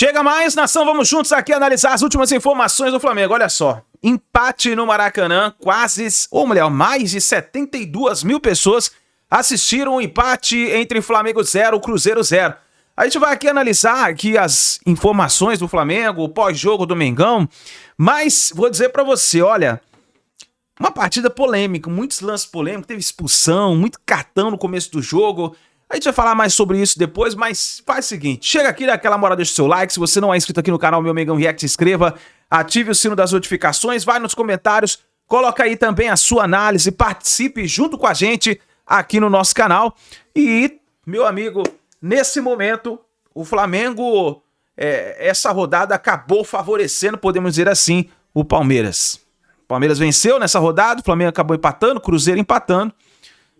Chega mais, nação, vamos juntos aqui analisar as últimas informações do Flamengo. Olha só, empate no Maracanã, mais de 72 mil pessoas assistiram o empate entre Flamengo 0 e Cruzeiro 0. A gente vai aqui analisar aqui as informações do Flamengo, o pós-jogo do Mengão, mas vou dizer pra você, olha, uma partida polêmica, muitos lances polêmicos, teve expulsão, muito cartão no começo do jogo. A gente vai falar mais sobre isso depois, mas faz o seguinte, chega aqui, dá aquela moral, deixa o seu like, se você não é inscrito aqui no canal Meu Mengão React, se inscreva, ative o sino das notificações, vai nos comentários, coloca aí também a sua análise, participe junto com a gente aqui no nosso canal. E, meu amigo, nesse momento, o Flamengo, essa rodada acabou favorecendo, podemos dizer assim, o Palmeiras. O Palmeiras venceu nessa rodada, o Flamengo acabou empatando, o Cruzeiro empatando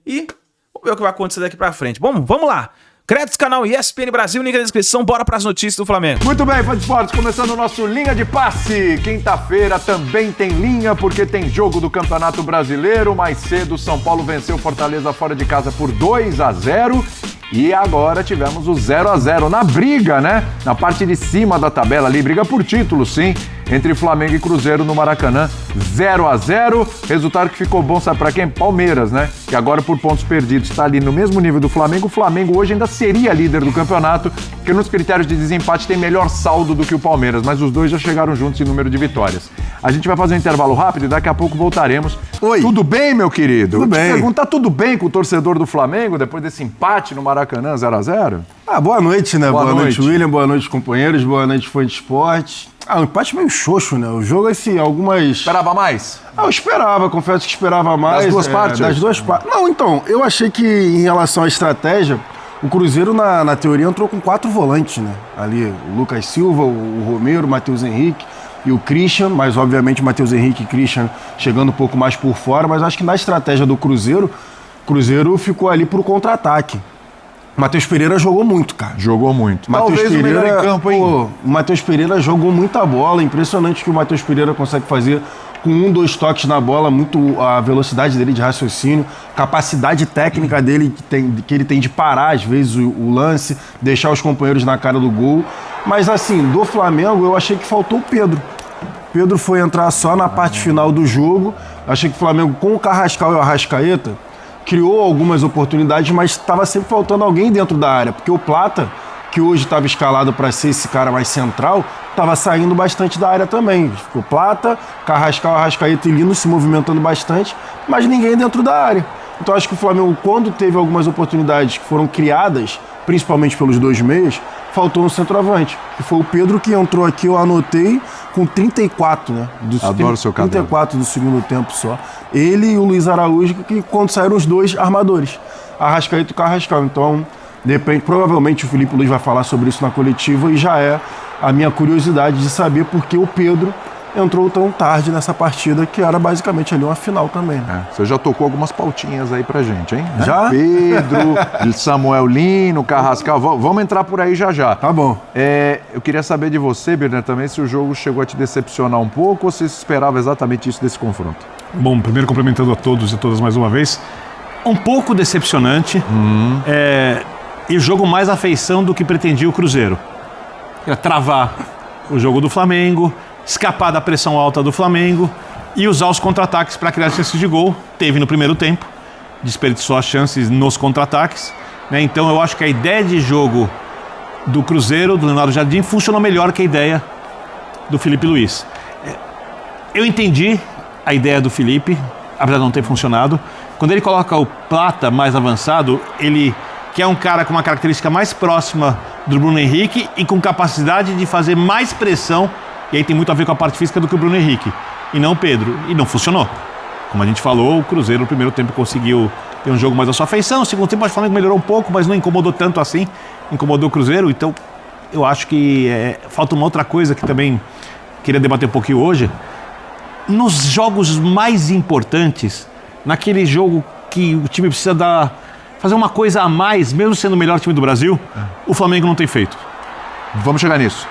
e... vamos ver o que vai acontecer daqui pra frente. Bom, vamos lá. Créditos, canal ESPN Brasil, link na descrição. Bora pras notícias do Flamengo. Muito bem, fã de esportes, começando o nosso Linha de Passe. Quinta-feira também tem linha, porque tem jogo do Campeonato Brasileiro. Mais cedo, São Paulo venceu Fortaleza fora de casa por 2-0. E agora tivemos o 0-0 na briga, né? Na parte de cima da tabela ali, briga por título, sim, entre Flamengo e Cruzeiro no Maracanã, 0-0. Resultado que ficou bom, sabe pra quem? Palmeiras, né? Que agora, por pontos perdidos, está ali no mesmo nível do Flamengo. O Flamengo hoje ainda seria líder do campeonato, porque nos critérios de desempate tem melhor saldo do que o Palmeiras, mas os dois já chegaram juntos em número de vitórias. A gente vai fazer um intervalo rápido e daqui a pouco voltaremos. Oi. Tudo bem, meu querido? Tudo bem. Te perguntar, tudo bem com o torcedor do Flamengo depois desse empate no Maracanã 0-0? Boa noite, né? Boa noite, William, boa noite, companheiros, boa noite, fã de esporte. Um empate meio xoxo, né? O jogo, assim, algumas... Esperava mais? Eu esperava, confesso que esperava mais. Das duas partes? Das duas partes. Não, então, eu achei que em relação à estratégia, o Cruzeiro, na teoria, entrou com 4 volantes, né? Ali, o Lucas Silva, o Romero, o Matheus Henrique e o Christian, mas obviamente o Matheus Henrique e Christian chegando um pouco mais por fora, mas acho que na estratégia do Cruzeiro, o Cruzeiro ficou ali pro contra-ataque. O Matheus Pereira jogou muito, cara. Jogou muito. Matheus Talvez Pereira, o melhor em campo, hein? O Matheus Pereira jogou muita bola. Impressionante que o Matheus Pereira consegue fazer com 1, 2 toques na bola, muito a velocidade dele de raciocínio, capacidade técnica dele que ele tem de parar, às vezes, o lance, deixar os companheiros na cara do gol. Mas, assim, do Flamengo, eu achei que faltou o Pedro. Pedro foi entrar só na parte final do jogo. Achei que o Flamengo, com o Carrascal e o Arrascaeta, criou algumas oportunidades, mas estava sempre faltando alguém dentro da área, porque o Plata, que hoje estava escalado para ser esse cara mais central, estava saindo bastante da área também. Ficou Plata, Carrascal, Arrascaeta e Lino se movimentando bastante, mas ninguém dentro da área. Então acho que o Flamengo, quando teve algumas oportunidades que foram criadas, principalmente pelos dois meias, faltou no centroavante. E foi o Pedro que entrou aqui, eu anotei, com 34, né? Adoro o seu caderno. 34 do segundo tempo só. Ele e o Luiz Araújo, que quando saíram os dois armadores, Arrascaeta e Carrascal. Então, depende, provavelmente o Felipe Luiz vai falar sobre isso na coletiva e já é a minha curiosidade de saber por que o Pedro entrou tão tarde nessa partida, que era basicamente ali uma final também. Né? Você já tocou algumas pautinhas aí pra gente, hein? Já? Pedro, Samuel Lino, Carrascal, vamos entrar por aí já. Tá bom. Eu queria saber de você, Birner, também, se o jogo chegou a te decepcionar um pouco ou se você esperava exatamente isso desse confronto? Bom, primeiro cumprimentando a todos e todas mais uma vez. Um pouco decepcionante. E o jogo mais afeição do que pretendia o Cruzeiro. Era travar o jogo do Flamengo, escapar da pressão alta do Flamengo e usar os contra-ataques para criar chances de gol. Teve no primeiro tempo, desperdiçou as chances nos contra-ataques, né? Então eu acho que a ideia de jogo do Cruzeiro, do Leonardo Jardim, funcionou melhor que a ideia do Felipe Luiz. Eu entendi a ideia do Felipe, apesar de não ter funcionado. Quando ele coloca o Plata mais avançado, ele quer um cara com uma característica mais próxima do Bruno Henrique e com capacidade de fazer mais pressão. E aí tem muito a ver com a parte física do que o Bruno Henrique, e não o Pedro. E não funcionou. Como a gente falou, o Cruzeiro no primeiro tempo conseguiu ter um jogo mais à sua feição. No segundo tempo, o Flamengo melhorou um pouco, mas não incomodou tanto assim. Incomodou o Cruzeiro. Então, eu acho que falta uma outra coisa que também queria debater um pouquinho hoje. Nos jogos mais importantes, naquele jogo que o time precisa fazer uma coisa a mais, mesmo sendo o melhor time do Brasil, o Flamengo não tem feito. Vamos chegar nisso.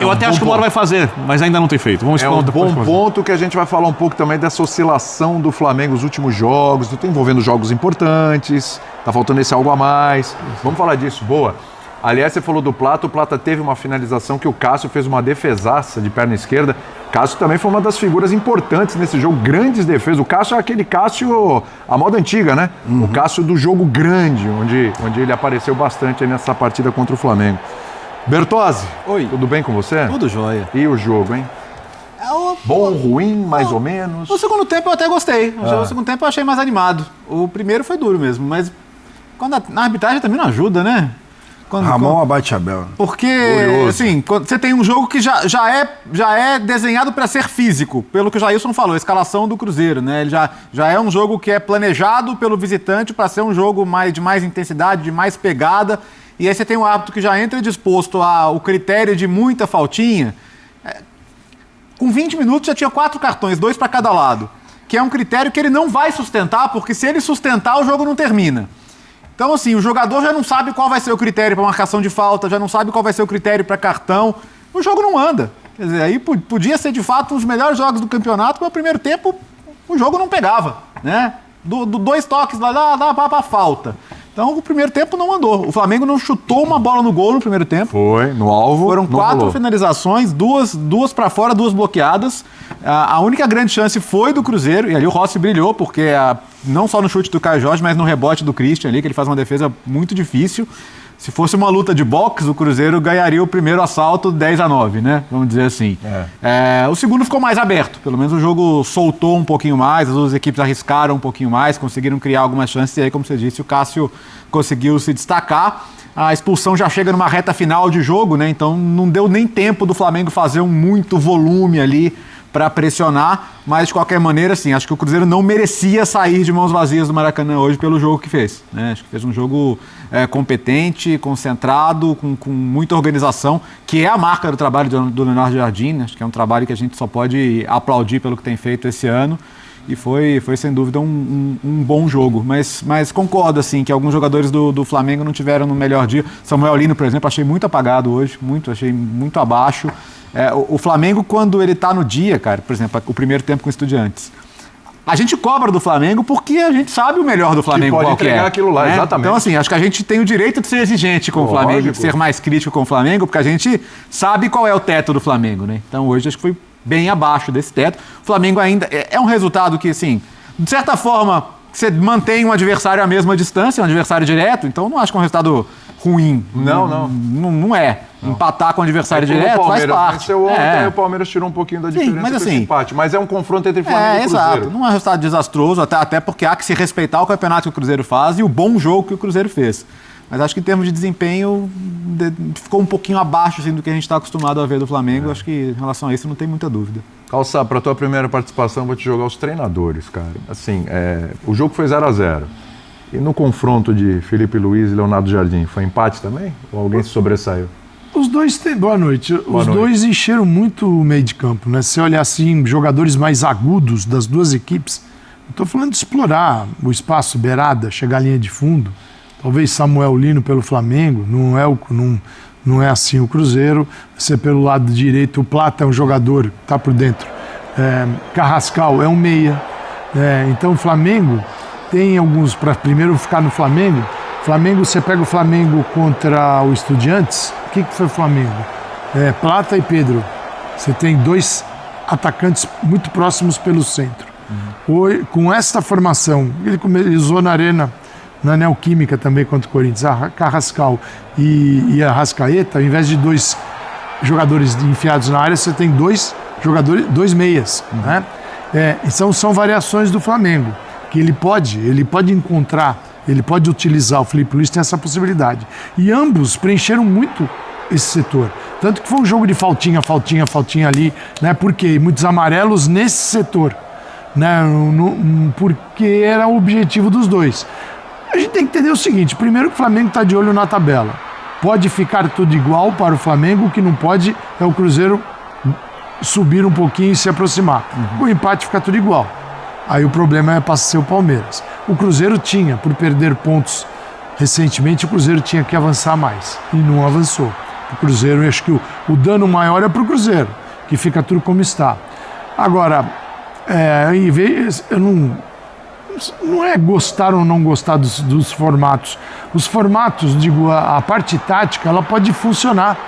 Eu até acho que o Moro vai fazer, mas ainda não tem feito. Vamos um bom ponto que a gente vai falar um pouco também dessa oscilação do Flamengo nos últimos jogos, envolvendo jogos importantes, tá faltando esse algo a mais. Vamos falar disso, boa. Aliás, você falou do Plata, o Plata teve uma finalização que o Cássio fez uma defesaça de perna esquerda. Cássio também foi uma das figuras importantes nesse jogo, grandes defesas. O Cássio é aquele Cássio, a moda antiga, né? O Cássio do jogo grande, onde ele apareceu bastante aí nessa partida contra o Flamengo. Bertozzi, Oi. Tudo bem com você? Tudo jóia. E o jogo, hein? Bom, ruim, mais ou menos? O segundo tempo eu até gostei. O segundo tempo eu achei mais animado. O primeiro foi duro mesmo, mas quando a arbitragem também não ajuda, né? Ramon abate Abel. Porque, Curioso. assim, quando você tem um jogo que já é desenhado para ser físico, pelo que o Jailson falou, a escalação do Cruzeiro, né? Ele já é um jogo que é planejado pelo visitante para ser um jogo de mais intensidade, de mais pegada. E aí você tem um árbitro que já entra disposto ao critério de muita faltinha. Com 20 minutos já tinha 4 cartões, 2 para cada lado. Que é um critério que ele não vai sustentar, porque se ele sustentar, o jogo não termina. Então, assim, o jogador já não sabe qual vai ser o critério para marcação de falta, já não sabe qual vai ser o critério para cartão. O jogo não anda. Quer dizer, aí podia ser, de fato, um dos melhores jogos do campeonato, mas no primeiro tempo o jogo não pegava, né? 2 toques lá, dá para falta. Então, o primeiro tempo não andou. O Flamengo não chutou uma bola no gol no primeiro tempo. Foi, no alvo. Foram 4 rolou. finalizações, duas para fora, 2 bloqueadas. A única grande chance foi do Cruzeiro, e ali o Rossi brilhou, porque não só no chute do Caio Jorge, mas no rebote do Christian ali, que ele faz uma defesa muito difícil. Se fosse uma luta de boxe, o Cruzeiro ganharia o primeiro assalto 10-9, né? Vamos dizer assim. O segundo ficou mais aberto. Pelo menos o jogo soltou um pouquinho mais, as duas equipes arriscaram um pouquinho mais, conseguiram criar algumas chances. E aí, como você disse, o Cássio conseguiu se destacar. A expulsão já chega numa reta final de jogo, né? Então não deu nem tempo do Flamengo fazer muito volume ali para pressionar, mas de qualquer maneira, assim, acho que o Cruzeiro não merecia sair de mãos vazias do Maracanã hoje pelo jogo que fez, né? Acho que fez um jogo competente, concentrado, com muita organização, que é a marca do trabalho do Leonardo Jardim, né? Acho que é um trabalho que a gente só pode aplaudir pelo que tem feito esse ano, e foi sem dúvida um bom jogo, mas concordo, assim, que alguns jogadores do Flamengo não tiveram no melhor dia. Samuel Lino, por exemplo, achei muito apagado hoje, achei muito abaixo. O Flamengo, quando ele tá no dia, cara, por exemplo, o primeiro tempo com o Estudiantes, a gente cobra do Flamengo porque a gente sabe o melhor do Flamengo pode qual que entregar é, aquilo lá, né? exatamente. Então, assim, acho que a gente tem o direito de ser exigente com o Flamengo, de ser mais crítico com o Flamengo, porque a gente sabe qual é o teto do Flamengo, né? Então, hoje, acho que foi bem abaixo desse teto. O Flamengo ainda é um resultado que, assim, de certa forma, você mantém um adversário à mesma distância, um adversário direto, então não acho que é um resultado ruim. Não é. Não. Empatar com o adversário direto faz parte. Venceu ontem, o Palmeiras tirou um pouquinho da diferença com esse empate. Mas é um confronto entre Flamengo e Cruzeiro. Exato. Não é um resultado desastroso, até porque há que se respeitar o campeonato que o Cruzeiro faz e o bom jogo que o Cruzeiro fez. Mas acho que em termos de desempenho ficou um pouquinho abaixo assim, do que a gente está acostumado a ver do Flamengo. Acho que em relação a isso não tem muita dúvida. Calçar, para a tua primeira participação, vou te jogar os treinadores, cara. Assim, o jogo foi 0-0. E no confronto de Felipe Luiz e Leonardo Jardim, foi empate também? Ou alguém se sobressaiu? Os dois têm... Boa noite. Os dois encheram muito o meio de campo, né? Se você olhar assim, jogadores mais agudos das duas equipes, estou falando de explorar o espaço, beirada, chegar à linha de fundo. Talvez Samuel Lino pelo Flamengo, não é assim o Cruzeiro. Você pelo lado direito, o Plata é um jogador que está por dentro. Carrascal é um meia. Então o Flamengo tem alguns, para primeiro ficar no Flamengo, você pega o Flamengo contra o Estudiantes, o que foi o Flamengo? Plata e Pedro. Você tem 2 atacantes muito próximos pelo centro. Com esta formação, ele usou na Arena, na Neoquímica também contra o Corinthians, a Carrascal e a Arrascaeta, ao invés de 2 jogadores enfiados na área, você tem 2 jogadores, 2 meias. Né? São variações do Flamengo, que ele pode encontrar, ele pode utilizar. O Felipe Luiz tem essa possibilidade. E ambos preencheram muito esse setor. Tanto que foi um jogo de faltinha ali, né? Porque muitos amarelos nesse setor, né? Porque era o objetivo dos dois. A gente tem que entender o seguinte: primeiro que o Flamengo está de olho na tabela. Pode ficar tudo igual para o Flamengo, o que não pode é o Cruzeiro subir um pouquinho e se aproximar. O empate fica tudo igual. Aí o problema é para ser o Palmeiras. O Cruzeiro tinha, por perder pontos recentemente, o Cruzeiro tinha que avançar mais. E não avançou. O Cruzeiro, eu acho que o dano maior é para o Cruzeiro, que fica tudo como está. Agora, eu não é gostar ou não gostar dos formatos. Os formatos, digo, a parte tática, ela pode funcionar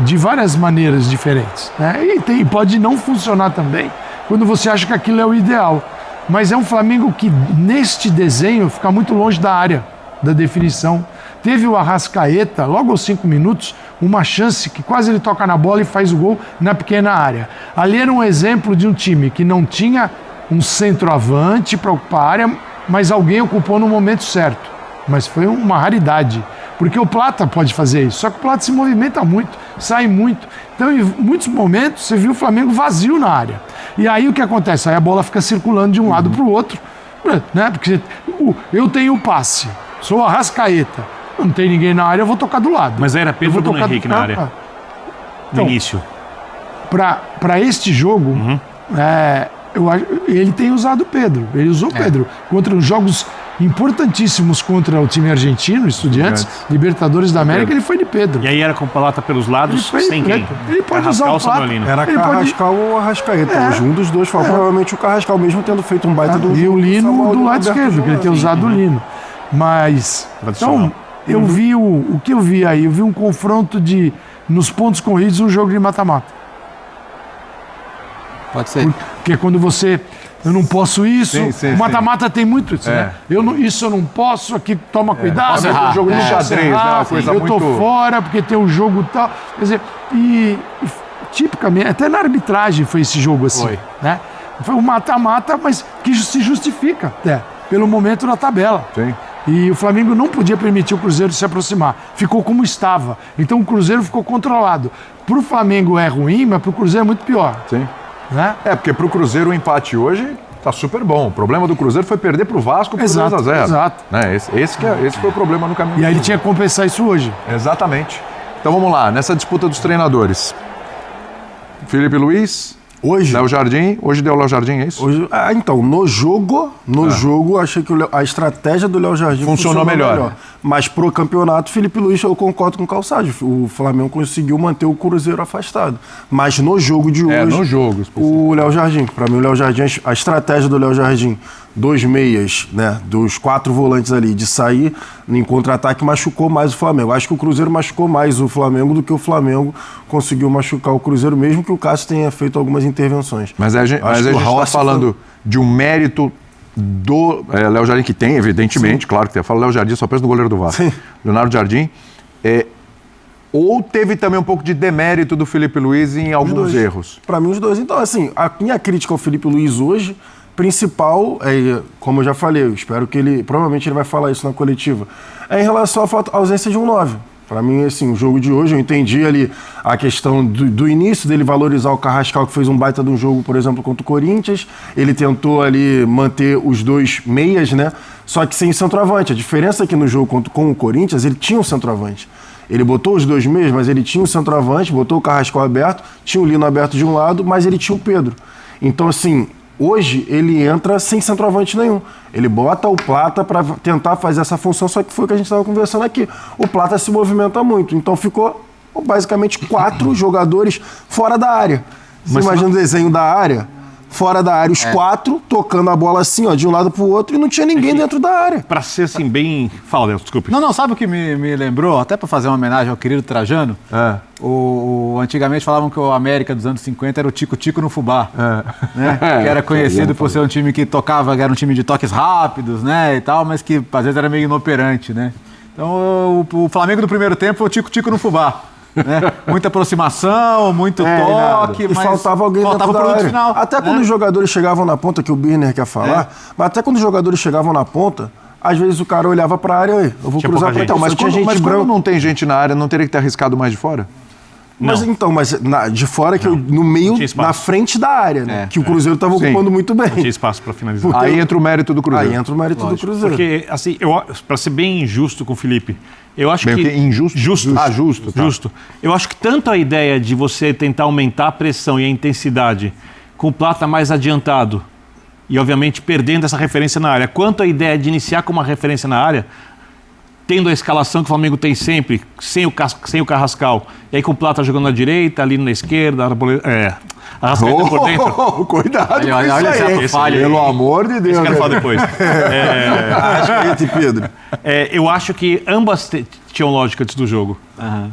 de várias maneiras diferentes, né? E pode não funcionar também quando você acha que aquilo é o ideal. Mas é um Flamengo que, neste desenho, fica muito longe da área, da definição. Teve o Arrascaeta, logo aos 5 minutos, uma chance que quase ele toca na bola e faz o gol na pequena área. Ali era um exemplo de um time que não tinha um centroavante para ocupar a área, mas alguém ocupou no momento certo. Mas foi uma raridade, porque o Plata pode fazer isso, só que o Plata se movimenta muito, sai muito. Então, em muitos momentos, você viu o Flamengo vazio na área. E aí o que acontece? Aí a bola fica circulando de um lado para o outro, né? Porque eu tenho o passe, sou o Arrascaeta, não tem ninguém na área, eu vou tocar do lado. Mas era Pedro ou Bruno Henrique na área? Então, no início. Para este jogo, ele tem usado o Pedro. Ele usou o Pedro contra os jogos importantíssimos contra o time argentino, Estudiantes, Libertadores da América, ele foi de Pedro. E aí era com o Plata pelos lados, sem quem? Ele pode usar o Plata. Era Carrascal ou Arrascaeta. Um dos dois, provavelmente o Carrascal, mesmo tendo feito um baita do... E o Lino do lado esquerdo, que ele tem usado o Lino. Mas, então, eu vi o que eu vi aí? Eu vi um confronto nos pontos corridos, um jogo de mata-mata. Pode ser. Porque quando você... Eu não posso isso. O mata-mata tem muito isso, né? Isso eu não posso, aqui toma cuidado. Posso errar. Um jogo de xadrez, né? Uma coisa eu muito... tô fora porque tem um jogo tal. Quer dizer, tipicamente, até na arbitragem foi esse jogo assim. Foi. Né? Foi um mata-mata, mas que se justifica até, pelo momento na tabela. Sim. E o Flamengo não podia permitir o Cruzeiro se aproximar. Ficou como estava. Então o Cruzeiro ficou controlado. Pro Flamengo é ruim, mas pro Cruzeiro é muito pior. Sim. Né? Porque pro Cruzeiro o empate hoje tá super bom. O problema do Cruzeiro foi perder pro Vasco por 2-0. Exato. Né? Esse foi o problema no caminho. E aí ele tinha que compensar isso hoje. Exatamente. Então vamos lá, nessa disputa dos treinadores. Felipe Luiz, Hoje? Léo Jardim. Hoje deu o Léo Jardim, é isso? Hoje, então, no jogo, achei que a estratégia do Léo Jardim funcionou melhor. Mas pro campeonato, Felipe Luiz, eu concordo com o Calçado. O Flamengo conseguiu manter o Cruzeiro afastado. Mas no jogo de hoje, no jogo, o Léo Jardim, para mim o Léo Jardim, a estratégia do Léo Jardim, 2 meias, né, dos 4 volantes ali, de sair em contra-ataque, machucou mais o Flamengo. Acho que o Cruzeiro machucou mais o Flamengo do que o Flamengo conseguiu machucar o Cruzeiro, mesmo que o Cássio tenha feito algumas intervenções. Mas a gente está falando de um mérito do Léo Jardim, que tem, evidentemente, claro que tem. Eu falo Léo Jardim, só penso no goleiro do Vasco. Sim. Leonardo Jardim. Ou teve também um pouco de demérito do Felipe Luiz em alguns erros? Para mim, os dois. Então, assim, a minha crítica ao Felipe Luiz hoje, principal, como eu já falei, eu espero que provavelmente ele vai falar isso na coletiva, é em relação à ausência de um 9. Para mim, assim, o jogo de hoje, eu entendi ali a questão do início dele valorizar o Carrascal, que fez um baita de um jogo, por exemplo, contra o Corinthians. Ele tentou ali manter os 2 meias, né? Só que sem centroavante. A diferença é que no jogo com o Corinthians, ele tinha um centroavante. Ele botou os 2 meias, mas ele tinha um centroavante, botou o Carrascal aberto, tinha o Lino aberto de um lado, mas ele tinha o Pedro. Então, assim, hoje ele entra sem centroavante nenhum. Ele bota o Plata para tentar fazer essa função, só que foi o que a gente estava conversando aqui. O Plata se movimenta muito, então ficou basicamente 4 jogadores fora da área. Você imagina o desenho da área? Fora da área, os 4 tocando a bola assim, ó, de um lado pro outro, e não tinha ninguém dentro da área. Pra ser assim, bem... Fala, Léo, desculpe. Não, sabe o que me lembrou? Até para fazer uma homenagem ao querido Trajano. Antigamente falavam que o América dos anos 50 era o Tico-Tico no fubá. Né? Que era conhecido por ser um time que tocava, era um time de toques rápidos, né, e tal, mas que às vezes era meio inoperante, né? Então o Flamengo do primeiro tempo foi o Tico-Tico no fubá. Né? Muita aproximação, muito toque, mas faltava alguém dentro da área. Final, até quando os jogadores chegavam na ponta, que o Birner quer falar, mas até quando os jogadores chegavam na ponta, às vezes o cara olhava para a área, eu vou cruzar para então, mas quando não tem gente na área, não teria que ter arriscado mais de fora? Mas então, de fora, que no meio, na frente da área, né? Que o Cruzeiro estava ocupando muito bem. Não tinha espaço para finalizar. Aí entra o mérito do Cruzeiro. Aí entra o mérito do Cruzeiro. Porque, assim, para ser bem injusto com o Felipe, eu acho que... Injusto? Justo. Justo. Tá. Justo. Eu acho que tanto a ideia de você tentar aumentar a pressão e a intensidade com o Plata mais adiantado e, obviamente, perdendo essa referência na área, quanto a ideia de iniciar com uma referência na área, tendo a escalação que o Flamengo tem sempre, sem o Carrascal, e aí com o Plata jogando na direita, ali na esquerda, Arrascaeta por dentro. Cuidado Olha, com olha isso aí. essa falha aí. Pelo amor de Deus. Isso que eu quero falar né? depois. Arrascaeta e Pedro. Eu acho que ambas tinham lógica antes do jogo.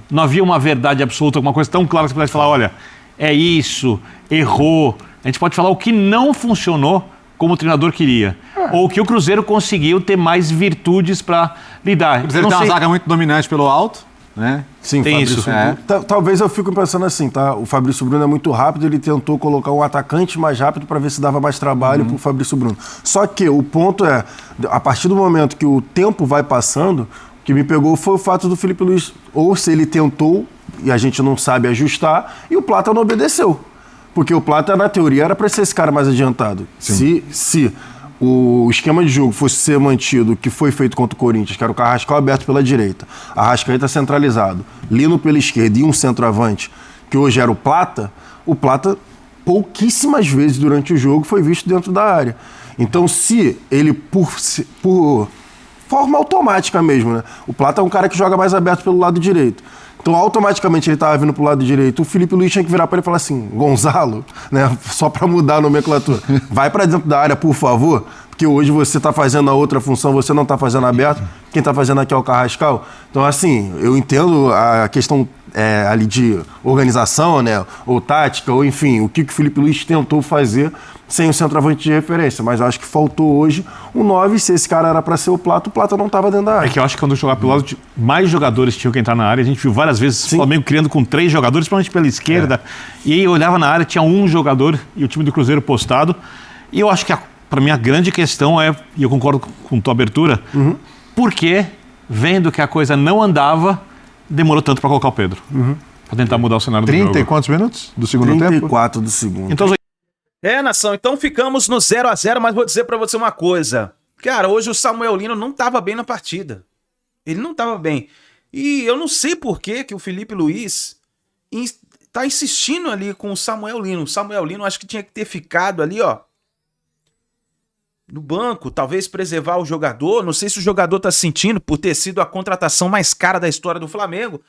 Não havia uma verdade absoluta, uma coisa tão clara que você pudesse falar, olha, é isso, errou. A gente pode falar o que não funcionou como o treinador queria. Ou que o Cruzeiro conseguiu ter mais virtudes para lidar. O Cruzeiro tem uma zaga muito dominante pelo alto, né? Sim, Tem Fabrício isso. Bruno. Talvez eu fico pensando assim, tá? O Fabrício Bruno é muito rápido, ele tentou colocar um atacante mais rápido para ver se dava mais trabalho pro Fabrício Bruno. Só que o ponto é, a partir do momento que o tempo vai passando, o que me pegou foi o fato do Felipe Luiz, ou se ele tentou, e a gente não sabe ajustar, e o Plata não obedeceu. Porque o Plata, na teoria, era para ser esse cara mais adiantado. Se o esquema de jogo fosse ser mantido, o que foi feito contra o Corinthians, que era o Carrascal aberto pela direita, Arrascaeta centralizado, Lino pela esquerda e um centroavante, que hoje era o Plata pouquíssimas vezes durante o jogo foi visto dentro da área. Então, se ele, por forma automática mesmo, né? O Plata é um cara que joga mais aberto pelo lado direito. Então, automaticamente, ele estava vindo pro lado direito. O Felipe Luiz tinha que virar para ele e falar assim, Gonzalo, né? Só para mudar a nomenclatura. Vai para dentro da área, por favor, porque hoje você está fazendo a outra função, você não está fazendo aberto. Quem está fazendo aqui é o Carrascal. Então, assim, eu entendo a questão ali de organização, né? Ou tática, ou enfim, o que o Felipe Luiz tentou fazer sem o centroavante de referência. Mas eu acho que faltou hoje um 9. Se esse cara era para ser o Plata não estava dentro da área. É que eu acho que quando jogar pelo lado, mais jogadores tinham que entrar na área. A gente viu várias vezes o Flamengo criando com 3 jogadores, principalmente pela esquerda. E aí olhava na área, tinha um jogador e o time do Cruzeiro postado. E eu acho que, para mim, a grande questão é, e eu concordo com tua abertura, por que, vendo que a coisa não andava, demorou tanto para colocar o Pedro? Para tentar mudar o cenário do 30 jogo. e quantos minutos do segundo tempo? 34 do segundo. Então, Nação, então ficamos no 0-0, mas vou dizer pra você uma coisa. Cara, hoje o Samuel Lino não tava bem na partida. Ele não tava bem. E eu não sei por que o Felipe Luiz tá insistindo ali com o Samuel Lino. O Samuel Lino acho que tinha que ter ficado ali, ó, no banco, talvez preservar o jogador. Não sei se o jogador tá sentindo por ter sido a contratação mais cara da história do Flamengo.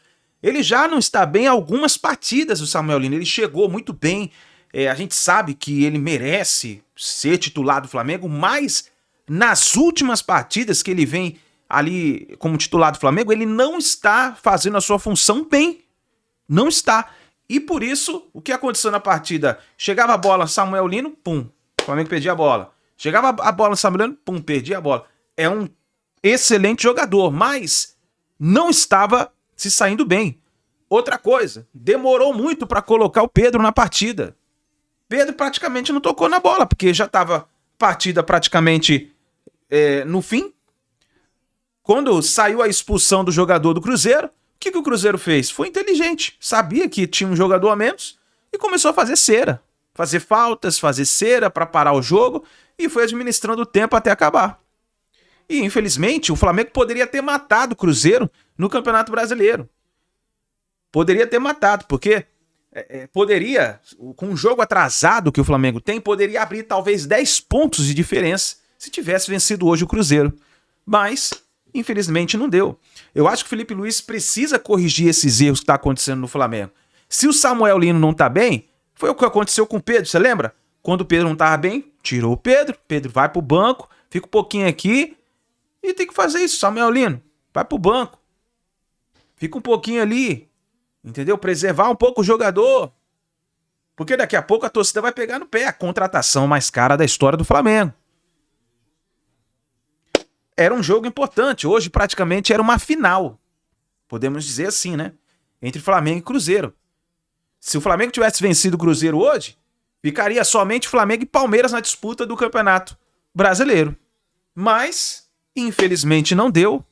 Ele já não está bem em algumas partidas, o Samuel Lino. Ele chegou muito bem. A gente sabe que ele merece ser titular do Flamengo, mas nas últimas partidas que ele vem ali como titular do Flamengo, ele não está fazendo a sua função bem. Não está. E por isso, o que aconteceu na partida? Chegava a bola, Samuel Lino, pum, o Flamengo perdia a bola. Chegava a bola, Samuel Lino, pum, perdia a bola. É um excelente jogador, mas não estava se saindo bem. Outra coisa, demorou muito para colocar o Pedro na partida. Pedro praticamente não tocou na bola, porque já estava partida praticamente no fim. Quando saiu a expulsão do jogador do Cruzeiro, o que o Cruzeiro fez? Foi inteligente. Sabia que tinha um jogador a menos e começou a fazer cera. Fazer faltas, fazer cera para parar o jogo e foi administrando o tempo até acabar. E, infelizmente, o Flamengo poderia ter matado o Cruzeiro no Campeonato Brasileiro. Poderia ter matado, porque poderia, com o jogo atrasado que o Flamengo tem, poderia abrir talvez 10 pontos de diferença se tivesse vencido hoje o Cruzeiro. Mas, infelizmente, não deu. Eu acho que o Felipe Luiz precisa corrigir esses erros que estão acontecendo no Flamengo. Se o Samuel Lino não está bem, foi o que aconteceu com o Pedro, você lembra? Quando o Pedro não estava bem, tirou o Pedro vai pro banco, fica um pouquinho aqui e tem que fazer isso, Samuel Lino, vai pro banco. Fica um pouquinho ali, entendeu? Preservar um pouco o jogador. Porque daqui a pouco a torcida vai pegar no pé. A contratação mais cara da história do Flamengo. Era um jogo importante. Hoje praticamente era uma final. Podemos dizer assim, né? Entre Flamengo e Cruzeiro. Se o Flamengo tivesse vencido o Cruzeiro hoje, ficaria somente Flamengo e Palmeiras na disputa do Campeonato Brasileiro. Mas, infelizmente, não deu.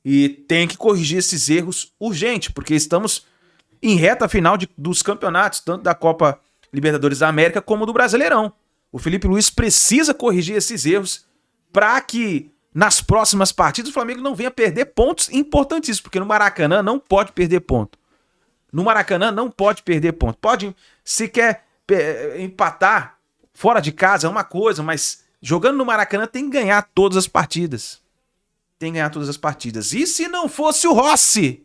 E tem que corrigir esses erros urgente, porque estamos em reta final dos campeonatos, tanto da Copa Libertadores da América como do Brasileirão. O Felipe Luiz precisa corrigir esses erros para que nas próximas partidas o Flamengo não venha perder pontos importantíssimos, porque no Maracanã não pode perder ponto. No Maracanã não pode perder ponto. Pode, se quer empatar fora de casa é uma coisa, mas jogando no Maracanã tem que ganhar todas as partidas. Tem que ganhar todas as partidas. E se não fosse o Rossi?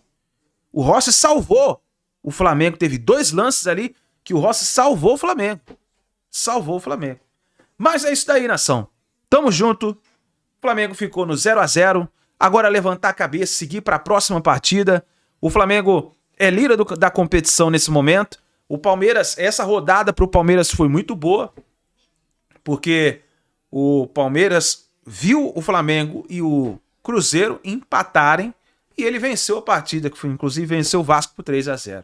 O Rossi salvou. O Flamengo teve 2 lances ali que o Rossi salvou o Flamengo. Salvou o Flamengo. Mas é isso daí, nação. Tamo junto. O Flamengo ficou no 0-0. Agora levantar a cabeça, seguir para a próxima partida. O Flamengo é líder da competição nesse momento. O Palmeiras, essa rodada pro Palmeiras foi muito boa, porque o Palmeiras viu o Flamengo e o Cruzeiro empatarem e ele venceu a partida, que foi inclusive venceu o Vasco por 3-0.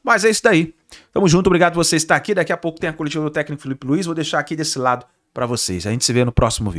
Mas é isso daí. Tamo junto, obrigado por você estar aqui. Daqui a pouco tem a coletiva do técnico Felipe Luiz. Vou deixar aqui desse lado para vocês. A gente se vê no próximo vídeo.